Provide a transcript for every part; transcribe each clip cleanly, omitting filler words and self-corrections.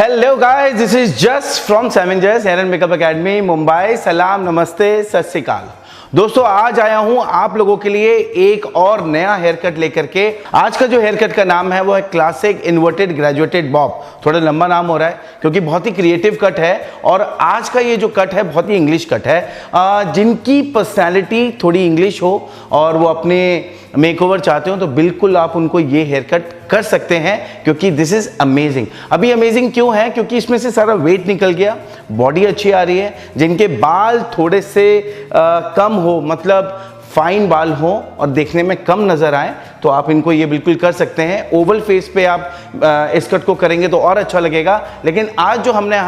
Hello guys, this is just from Savengers here and makeup academy Mumbai. सलाम, नमस्ते, सत श्री अकाल। दोस्तों, आज आया हूं आप लोगों के लिए एक और नया हेयर कट लेकर के। आज का जो हेयर कट का नाम है वो है क्लासिक इन्वर्टेड ग्रेजुएटेड बॉब। थोड़ा लंबा नाम हो रहा है क्योंकि बहुत ही क्रिएटिव कट है और आज का ये जो कट है बहुत ही इंग्लिश कट है। जिनकी पर्सनैलिटी थोड़ी इंग्लिश हो और वो अपने मेकओवर चाहते हो तो बिल्कुल आप उनको ये हेयर कट कर सकते हैं क्योंकि दिस इज अमेजिंग। अभी अमेजिंग क्यों है? क्योंकि इसमें से सारा वेट निकल गया, बॉडी अच्छी आ रही है। जिनके बाल थोड़े से कम हो, मतलब फाइन बाल हो और देखने में कम नजर आए, तो आप इनको ये बिल्कुल कर सकते हैं। ओवल फेस पे आप इस कट को करेंगे तो और अच्छा लगेगा। लेकिन आज जो हमने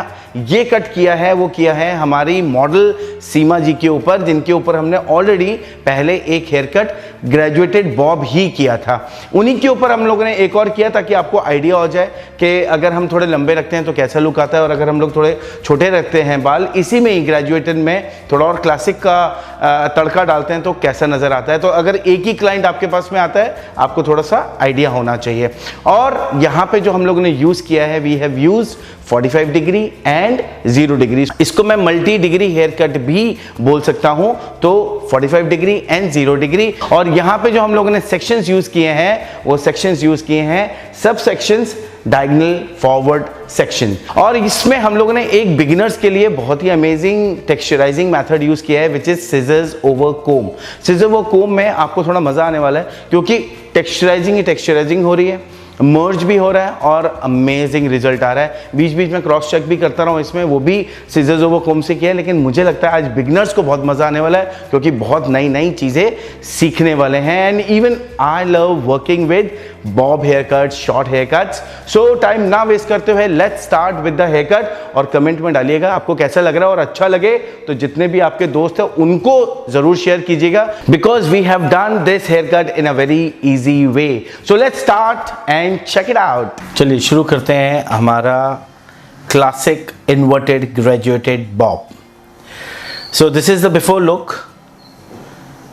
ये कट किया है वो किया है हमारी मॉडल सीमा जी के ऊपर, जिनके ऊपर हमने ऑलरेडी पहले एक हेयर कट ग्रेजुएटेड बॉब ही किया था। उन्हीं के ऊपर हम लोगों ने एक और किया ताकि आपको आइडिया हो जाए कि अगर हम थोड़े लंबे रखते हैं तो कैसा लुक आता है और अगर हम लोग थोड़े छोटे रखते हैं बाल, इसी में ही ग्रेजुएटेड में थोड़ा और क्लासिक का तड़का डालते हैं तो कैसा नजर आता है। तो अगर एक ही क्लाइंट आपके पास में आता है, आपको थोड़ा सा आइडिया होना चाहिए। और यहाँ पे जो हम लोगों ने यूज किया है, we have used 45 degree and 0 degree. इसको मैं मल्टी डिग्री हेयर कट भी बोल सकता हूं, तो 45 डिग्री एंड 0 डिग्री। और यहाँ पे जो हम लोगों ने सेक्शंस यूज किए हैं वो सेक्शंस यूज किए हैं सब सेक्शंस डायगोनल फॉरवर्ड सेक्शन। और इसमें हम लोगों ने एक बिगिनर्स के लिए बहुत ही अमेजिंग टेक्सचराइजिंग मेथड यूज किया है which is scissors over comb. Scissor over comb में आपको थोड़ा मजा आने वाला है क्योंकि टेक्सचराइजिंग ही टेक्सचराइजिंग हो रही है, मर्ज भी हो रहा है और अमेजिंग रिजल्ट आ रहा है। बीच बीच में क्रॉस चेक भी करता रहा हूँ इसमें, वो भी सिजर्स ओवर कोम से किया है। लेकिन मुझे लगता है आज बिगिनर्स को बहुत मजा आने वाला है क्योंकि बहुत नई नई चीजें सीखने वाले हैं। And even I love working with bob hair cut, short hair cuts. So time ना वेस्ट करते हुए let's start with the hair cut. और कमेंट में डालिएगा आपको कैसा लग रहा है, और अच्छा लगे तो जितने भी आपके दोस्त हैं उनको जरूर शेयर कीजिएगा, because we have done this hair cut in a very easy way. So let's start and check it out. चलिए शुरू करते हैं हमारा classic inverted graduated bob. So this is the before look.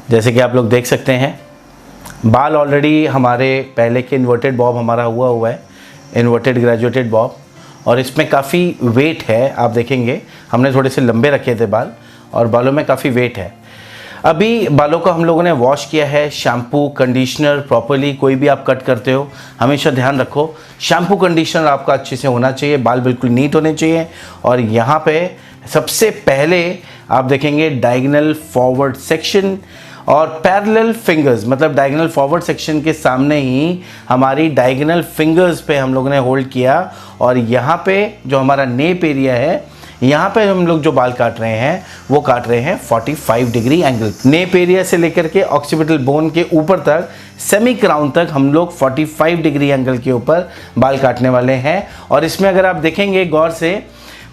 जैसे कि आप लोग देख सकते हैं, बाल ऑलरेडी हमारे पहले के इन्वर्टेड बॉब हमारा हुआ है, इन्वर्टेड ग्रेजुएटेड बॉब, और इसमें काफ़ी वेट है। आप देखेंगे हमने थोड़े से लंबे रखे थे बाल और बालों में काफ़ी वेट है। अभी बालों को हम लोगों ने वॉश किया है, शैम्पू कंडीशनर प्रॉपर्ली। कोई भी आप कट करते हो हमेशा ध्यान रखो शैम्पू कंडीशनर आपका अच्छे से होना चाहिए, बाल बिल्कुल नीट होने चाहिए। और यहाँ पे सबसे पहले आप देखेंगे डायगोनल फॉरवर्ड सेक्शन और पैरेलल फिंगर्स, मतलब डायगोनल फॉरवर्ड सेक्शन के सामने ही हमारी डायगोनल फिंगर्स पे हम लोगों ने होल्ड किया। और यहाँ पे जो हमारा नेप एरिया है, यहाँ पे हम लोग जो बाल काट रहे हैं वो काट रहे हैं 45 डिग्री एंगल। नेप एरिया से लेकर के ऑक्सीपिटल बोन के ऊपर तक, सेमी क्राउन तक हम लोग 45 डिग्री एंगल के ऊपर बाल काटने वाले हैं। और इसमें अगर आप देखेंगे गौर से,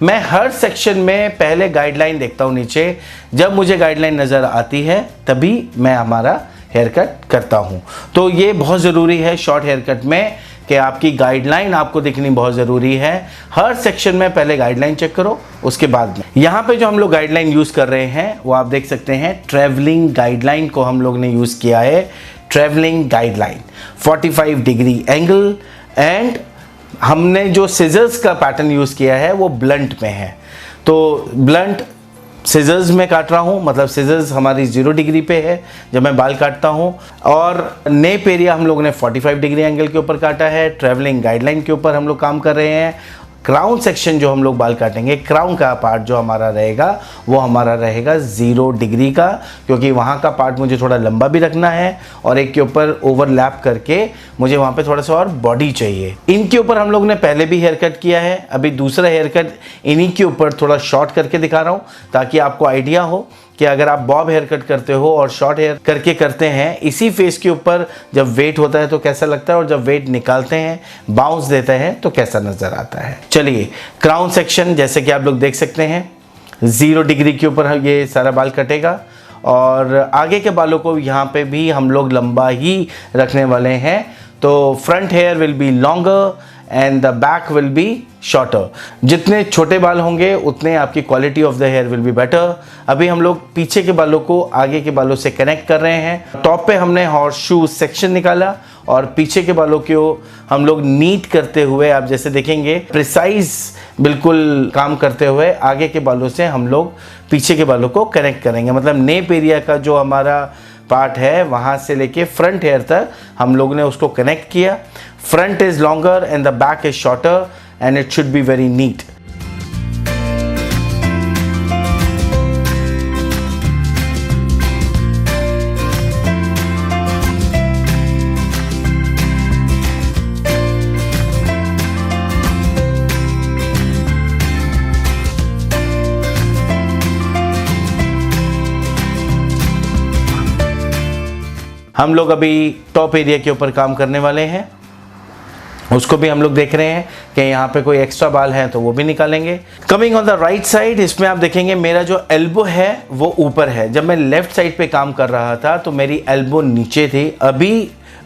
मैं हर सेक्शन में पहले गाइडलाइन देखता हूँ नीचे। जब मुझे गाइडलाइन नज़र आती है तभी मैं हमारा हेयर कट करता हूँ। तो ये बहुत ज़रूरी है शॉर्ट हेयर कट में कि आपकी गाइडलाइन आपको दिखनी बहुत ज़रूरी है। हर सेक्शन में पहले गाइडलाइन चेक करो, उसके बाद में। यहाँ पे जो हम लोग गाइडलाइन यूज़ कर रहे हैं वो आप देख सकते हैं, ट्रैवलिंग गाइडलाइन को हम लोग ने यूज़ किया है। Travelling guideline 45 degree angle, and हमने जो सिजर्स का पैटर्न यूज़ किया है वो ब्लंट में है। तो ब्लंट सिजर्स में काट रहा हूँ, मतलब सिजर्स हमारी 0 डिग्री पे है जब मैं बाल काटता हूँ। और नेप एरिया हम लोगों ने 45 डिग्री एंगल के ऊपर काटा है। ट्रैवलिंग गाइडलाइन के ऊपर हम लोग काम कर रहे हैं। क्राउन सेक्शन जो हम लोग बाल काटेंगे, क्राउन का पार्ट जो हमारा रहेगा वो हमारा रहेगा 0 डिग्री का, क्योंकि वहाँ का पार्ट मुझे थोड़ा लंबा भी रखना है और एक के ऊपर ओवरलैप करके मुझे वहाँ पे थोड़ा सा और बॉडी चाहिए। इनके ऊपर हम लोग ने पहले भी हेयर कट किया है, अभी दूसरा हेयर कट इन्हीं के ऊपर थोड़ा शॉर्ट करके दिखा रहा हूँ ताकि आपको आइडिया हो कि अगर आप बॉब हेयर कट करते हो और शॉर्ट हेयर करके करते हैं, इसी फेस के ऊपर जब वेट होता है तो कैसा लगता है और जब वेट निकालते हैं, बाउंस देते हैं तो कैसा नज़र आता है। चलिए, क्राउन सेक्शन जैसे कि आप लोग देख सकते हैं 0 डिग्री के ऊपर ये सारा बाल कटेगा। और आगे के बालों को यहाँ पे भी हम लोग लंबा ही रखने वाले हैं। तो front hair will be longer and the back will be shorter. जितने छोटे बाल होंगे उतने आपकी quality of the hair will be better. अभी हम लोग पीछे के बालों को आगे के बालों से कनेक्ट कर रहे हैं। टॉप पे हमने हॉर्स शू सेक्शन निकाला और पीछे के बालों को हम लोग नीट करते हुए, आप जैसे देखेंगे प्रिसाइज बिल्कुल काम करते हुए आगे के बालों से हम लोग पीछे के बालों को कनेक्ट करेंगे। मतलब नेप एरिया का जो हमारा पार्ट है वहाँ से लेके फ्रंट हेयर तक हम लोग ने उसको कनेक्ट किया। Front is longer and the back is shorter and it should be very neat. हम लोग अभी टॉप एरिया के ऊपर काम करने वाले हैं, उसको भी हम लोग देख रहे हैं कि यहाँ पे कोई एक्स्ट्रा बाल है तो वो भी निकालेंगे। Coming on the right side, इसमें आप देखेंगे मेरा जो एल्बो है वो ऊपर है। जब मैं लेफ्ट साइड पे काम कर रहा था तो मेरी एल्बो नीचे थी। अभी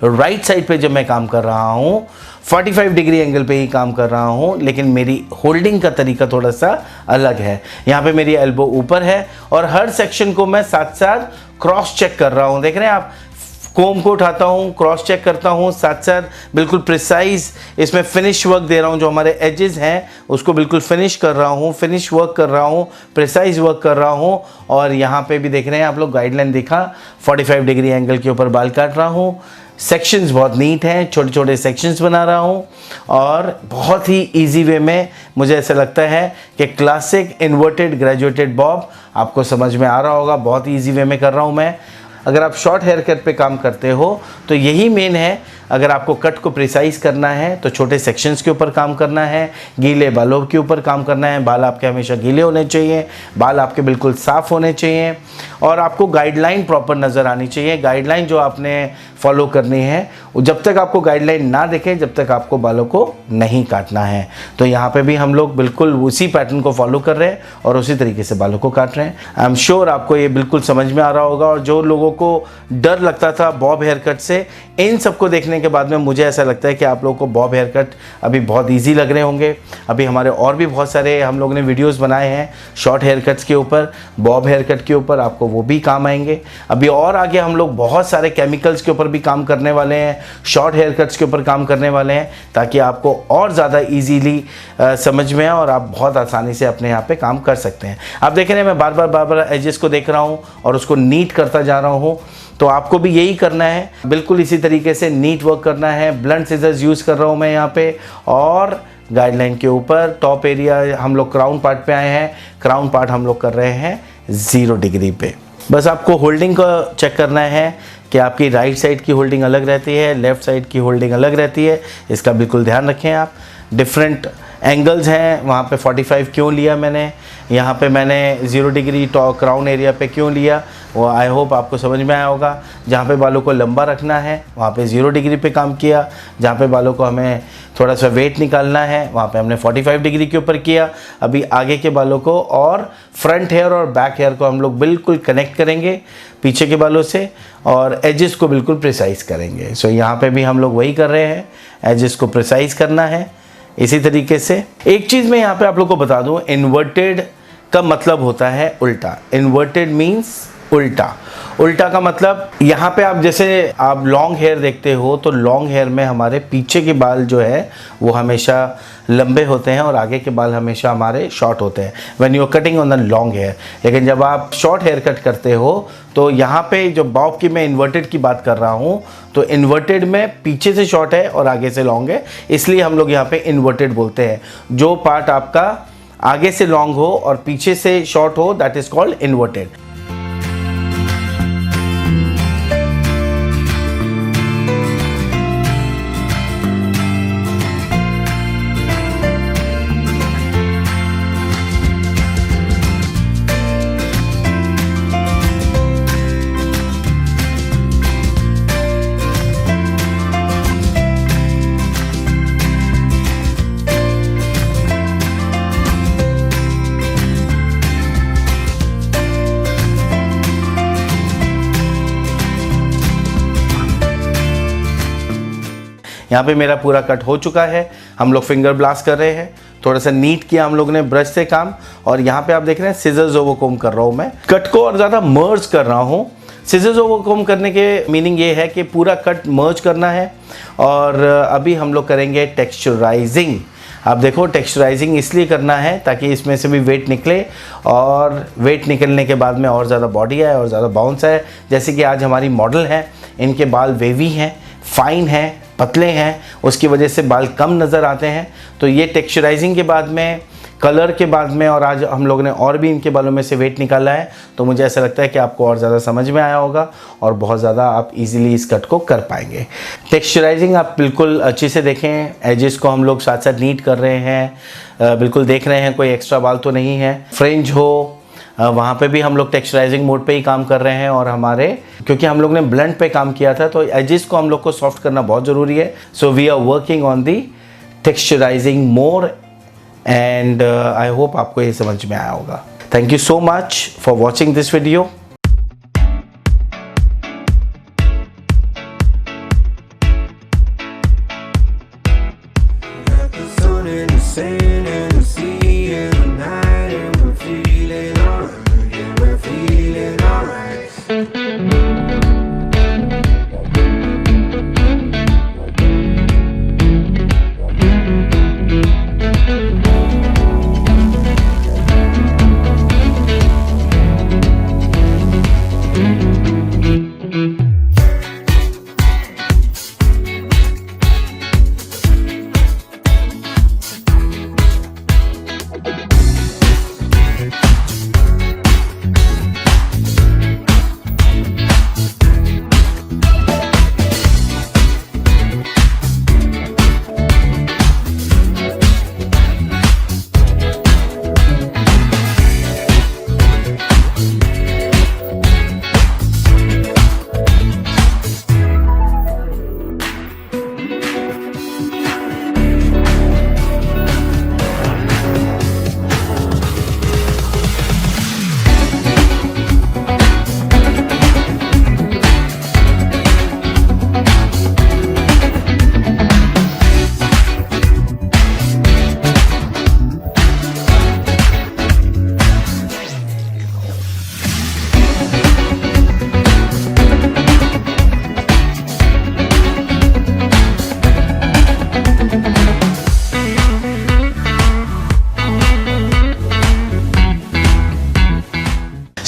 राइट साइड पे जब मैं काम कर रहा हूँ 45 डिग्री एंगल पे ही काम कर रहा हूँ, लेकिन मेरी होल्डिंग का तरीका थोड़ा सा अलग है। यहाँ पे मेरी एल्बो ऊपर है और हर सेक्शन को मैं साथ साथ क्रॉस चेक कर रहा हूँ। देख रहे हैं आप, कोम को उठाता हूँ, क्रॉस चेक करता हूँ, साथ साथ बिल्कुल प्रिसाइज इसमें फिनिश वर्क दे रहा हूँ। जो हमारे एजेस हैं उसको बिल्कुल फिनिश कर रहा हूँ, फिनिश वर्क कर रहा हूँ, प्रिसाइज वर्क कर रहा हूँ। और यहाँ पे भी देख रहे हैं आप लोग, गाइडलाइन देखा, 45 डिग्री एंगल के ऊपर बाल काट रहा हूँ। सेक्शंस बहुत नीट हैं, छोटे छोटे सेक्शंस बना रहा हूँ और बहुत ही इजी वे में मुझे ऐसा लगता है कि क्लासिक इन्वर्टेड ग्रेजुएटेड बॉब आपको समझ में आ रहा होगा। बहुत ही ईजी वे में कर रहा हूँ मैं। अगर आप शॉर्ट हेयर कट पे काम करते हो तो यही मेन है। अगर आपको कट को प्रिसाइज करना है तो छोटे सेक्शंस के ऊपर काम करना है, गीले बालों के ऊपर काम करना है। बाल आपके हमेशा गीले होने चाहिए, बाल आपके बिल्कुल साफ़ होने चाहिए और आपको गाइडलाइन प्रॉपर नज़र आनी चाहिए। गाइडलाइन जो आपने फॉलो करनी है, जब तक आपको गाइडलाइन ना देखें जब तक आपको बालों को नहीं काटना है। तो यहाँ पे भी हम लोग बिल्कुल उसी पैटर्न को फॉलो कर रहे हैं और उसी तरीके से बालों को काट रहे हैं। आई एम श्योर आपको ये बिल्कुल समझ में आ रहा होगा। और जो लोगों को डर लगता था बॉब हेयर कट से, इन सबको देखने के बाद में मुझे ऐसा लगता है कि आप लोगों को बॉब हेयर कट अभी बहुत ईजी लग रहे होंगे। अभी हमारे और भी बहुत सारे हम लोग ने वीडियोस बनाए हैं शॉर्ट हेयर कट्स के ऊपर, बॉब हेयर कट के ऊपर, आपको वो भी काम आएंगे। अभी और आगे हम लोग बहुत सारे केमिकल्स के ऊपर भी काम करने वाले हैं, शॉर्ट हेयर कट्स के ऊपर काम करने वाले हैं, ताकि आपको और ज़्यादा ईजीली समझ में आए और आप बहुत आसानी से अपने यहाँ पे काम कर सकते हैं। आप देख रहे हैं मैं बार बार एजेस को देख रहा हूँ और उसको नीट करता जा रहा हूँ। तो आपको भी यही करना है, बिल्कुल इसी तरीके से नीट वर्क करना है। ब्लंट सीजर्स यूज़ कर रहा हूँ मैं यहाँ पे और गाइडलाइन के ऊपर टॉप एरिया हम लोग क्राउन पार्ट पे आए हैं। क्राउन पार्ट हम लोग कर रहे हैं 0 डिग्री पे। बस आपको होल्डिंग को चेक करना है कि आपकी राइट साइड की होल्डिंग अलग रहती है, लेफ़्ट साइड की होल्डिंग अलग रहती है। इसका बिल्कुल ध्यान रखें आप। डिफरेंट एंगल्स हैं, वहाँ पे 45 क्यों लिया मैंने, यहाँ पे मैंने 0 डिग्री टॉप क्राउन एरिया पे क्यों लिया, वो आई होप आपको समझ में आया होगा। जहाँ पे बालों को लंबा रखना है वहाँ पे 0 डिग्री पे काम किया, जहाँ पे बालों को हमें थोड़ा सा वेट निकालना है वहाँ पे हमने 45 डिग्री के ऊपर किया। अभी आगे के बालों को और फ्रंट हेयर और बैक हेयर को हम लोग बिल्कुल कनेक्ट करेंगे पीछे के बालों से और एजेस को बिल्कुल प्रिसाइज करेंगे। सो यहाँ पे भी हम लोग वही कर रहे हैं, एजेस को प्रिसाइज करना है इसी तरीके से। एक चीज़ मैं यहाँ पे आप लोग को बता दूँ, इन्वर्टेड का मतलब होता है उल्टा। इन्वर्टेड मीन्स उल्टा। उल्टा का मतलब यहाँ पे आप जैसे आप लॉन्ग हेयर देखते हो तो लॉन्ग हेयर में हमारे पीछे के बाल जो है वो हमेशा लंबे होते हैं और आगे के बाल हमेशा हमारे शॉर्ट होते हैं when you are cutting on the long hair. लेकिन जब आप शॉर्ट हेयर कट करते हो तो यहाँ पे जो बॉब की मैं इन्वर्टेड की बात कर रहा हूँ, तो इन्वर्टेड में पीछे से शॉर्ट है और आगे से लॉन्ग है, इसलिए हम लोग यहाँ पे इन्वर्टेड बोलते हैं। जो पार्ट आपका आगे से लॉन्ग हो और पीछे से शॉर्ट हो, दैट इज कॉल्ड इन्वर्टेड। यहाँ पे मेरा पूरा कट हो चुका है। हम लोग फिंगर ब्लास्ट कर रहे हैं, थोड़ा सा नीट किया हम लोग ने ब्रश से काम। और यहाँ पे आप देख रहे हैं सिजर्स ओवर कोम कर रहा हूँ मैं, कट को और ज़्यादा मर्ज कर रहा हूँ। सिजर्स ओवर कोम करने के मीनिंग ये है कि पूरा कट मर्ज करना है। और अभी हम लोग करेंगे टेक्सचराइजिंग। आप देखो टेक्सचराइजिंग इसलिए करना है ताकि इसमें से भी वेट निकले, और वेट निकलने के बाद में और ज़्यादा बॉडी आए और ज़्यादा बाउंस आए। जैसे कि आज हमारी मॉडल है, इनके बाल वेवी हैं, फाइन हैं, पतले हैं, उसकी वजह से बाल कम नज़र आते हैं। तो ये टेक्सचराइजिंग के बाद में, कलर के बाद में, और आज हम लोगों ने और भी इनके बालों में से वेट निकाला है, तो मुझे ऐसा लगता है कि आपको और ज़्यादा समझ में आया होगा और बहुत ज़्यादा आप इजीली इस कट को कर पाएंगे। टेक्सचराइजिंग आप बिल्कुल अच्छे से देखें, एजेस को हम लोग साथ साथ नीट कर रहे हैं, बिल्कुल देख रहे हैं कोई एक्स्ट्रा बाल तो नहीं है। फ्रिंज हो वहाँ पे भी हम लोग टेक्सचराइजिंग मोड पे ही काम कर रहे हैं। और हमारे क्योंकि हम लोग ने ब्लंट पे काम किया था तो एजेस को हम लोग को सॉफ्ट करना बहुत ज़रूरी है। So we are working on the texturising more, and I hope आपको ये समझ में आया होगा। Thank you so much for watching this video.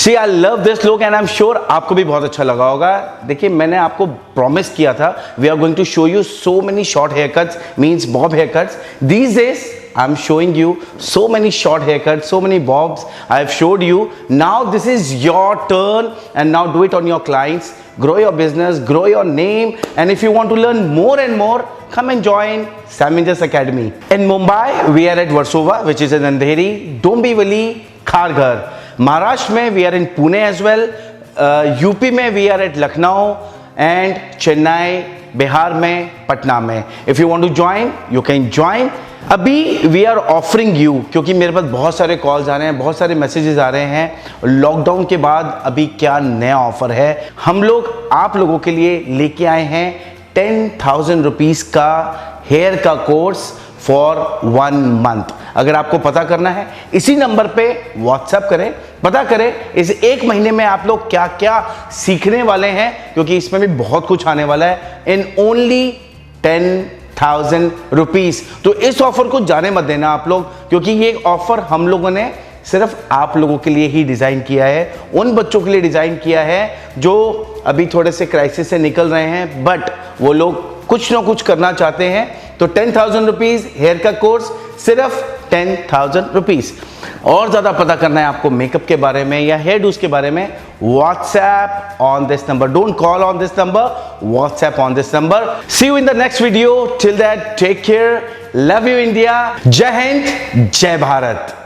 See I love this look and I am sure आपको भी बहुत अच्छा लगा होगा। देखिए मैंने आपको प्रॉमिस किया था we are going to show you so many short hair cuts, means bob hair cuts. These days I am showing you so many short haircuts, so many bobs I have showed you. Now this is your turn and now do it on your clients. Grow your business, grow your name, and if you want to learn more and more, come and join Saminjas Academy. In Mumbai, we are at Versova, which is in Andheri, Dombivli, Kharghar. Maharashtra में we are in Pune as well. UP में we are at Lucknow and Chennai, Bihar में, पटना में. If you want to join, you can join. अभी we are offering you, क्योंकि मेरे पास बहुत सारे calls आ रहे हैं, बहुत सारे मैसेजेस आ रहे हैं लॉकडाउन के बाद अभी क्या नया ऑफर है। हम लोग आप लोगों के लिए लेके आए हैं 10,000 रुपीज़ का हेयर का कोर्स फॉर 1 मंथ। अगर आपको पता करना है इसी नंबर पे व्हाट्सएप करें, पता करें इस 1 महीने में आप लोग क्या क्या सीखने वाले हैं, क्योंकि इसमें भी बहुत कुछ आने वाला है। In only 10,000 rupees. तो इस ऑफर को जाने मत देना आप लोग, क्योंकि ये ऑफर हम लोगों ने सिर्फ आप लोगों के लिए ही डिजाइन किया है, उन बच्चों के लिए डिजाइन किया है जो अभी थोड़े से क्राइसिस से निकल रहे हैं, बट वो लोग कुछ ना कुछ करना चाहते हैं। तो 10,000 रुपीज हेयर का कोर्स, सिर्फ 10,000 रुपीज। और ज्यादा पता करना है आपको मेकअप के बारे में या हेयर डूज के बारे में, WhatsApp on this number. Don't call on this number, WhatsApp on this number. See you in the next video. Till that, take care. Love you India. Jai Hind, Jai Bharat.